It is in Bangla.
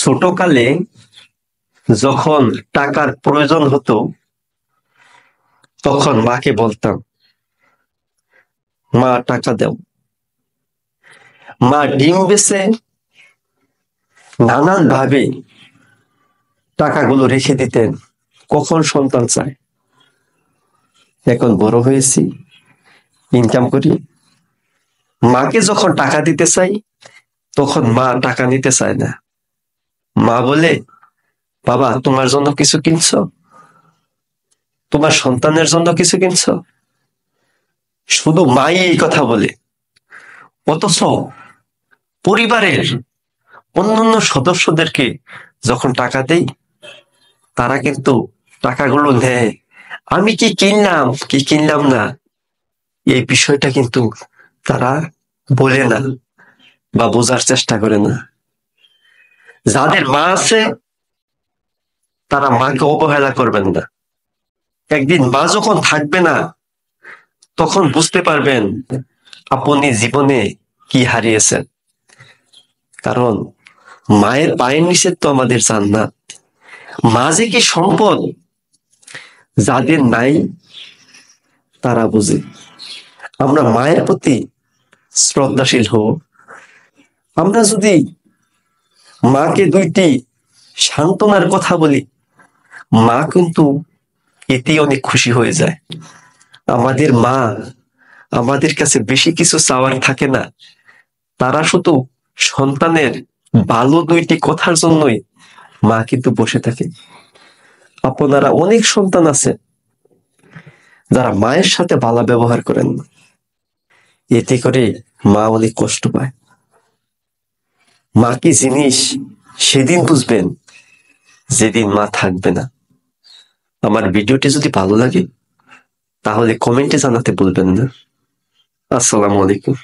ছোটকালে যখন টাকার প্রয়োজন হতো তখন মাকে বলতাম, মা টাকা দাও। মা ডিম বেচে নানান ভাবে টাকাগুলো রেখে দিতেন, কখন সন্তান চায়। এখন বড় হয়েছি, ইনকাম করি, মাকে যখন টাকা দিতে চাই তখন মা টাকা নিতে চায় না। মা বলে, বাবা তোমার জন্য কিছু কিনছো, তোমার সন্তানের জন্য কিছু কিনছো। শুধু মাই এই কথা বলে, অথচ পরিবারের অন্যান্য সদস্যদেরকে যখন টাকা দেই তারা কিন্তু টাকাগুলো নেয়। আমি কি কিনলাম কি কিনলাম না এই বিষয়টা কিন্তু তারা বলে না বা বোঝার চেষ্টা করে না। যাদের মা আছে তারা মাকে অবহেলা করবেন না। একদিন মা যখন থাকবে না তখন বুঝতে পারবেন আপনি জীবনে কি হারিয়েছেন। কারণ মায়ের পায়ের নিচে তো আমাদের জান্নাত। মা যে কি সম্পদ, যাদের নাই তারা বুঝে। আমরা মায়ের প্রতি শ্রদ্ধাশীল হব। আমরা যদি মাকে দুইটি সান্ত্বনার কথা বলি, মা কিন্তু এতেই অনেক খুশি হয়ে যায়। আমাদের মা আমাদের কাছে বেশি কিছু চাওয়ার থাকে না, তারা শুধু সন্তানের ভালো দুইটি কথার জন্যই মা কিন্তু বসে থাকে। আপনারা অনেক সন্তান আছে যারা মায়ের সাথে ভালো ব্যবহার করেন না, এতে করে মা অনেক কষ্ট পায়। মা কি জিনিস সেদিন বুঝবেন যেদিন মা থাকবে না। আমার ভিডিওটি যদি ভালো লাগে তাহলে কমেন্টে জানাতে ভুলবেন না। আসসালামু আলাইকুম।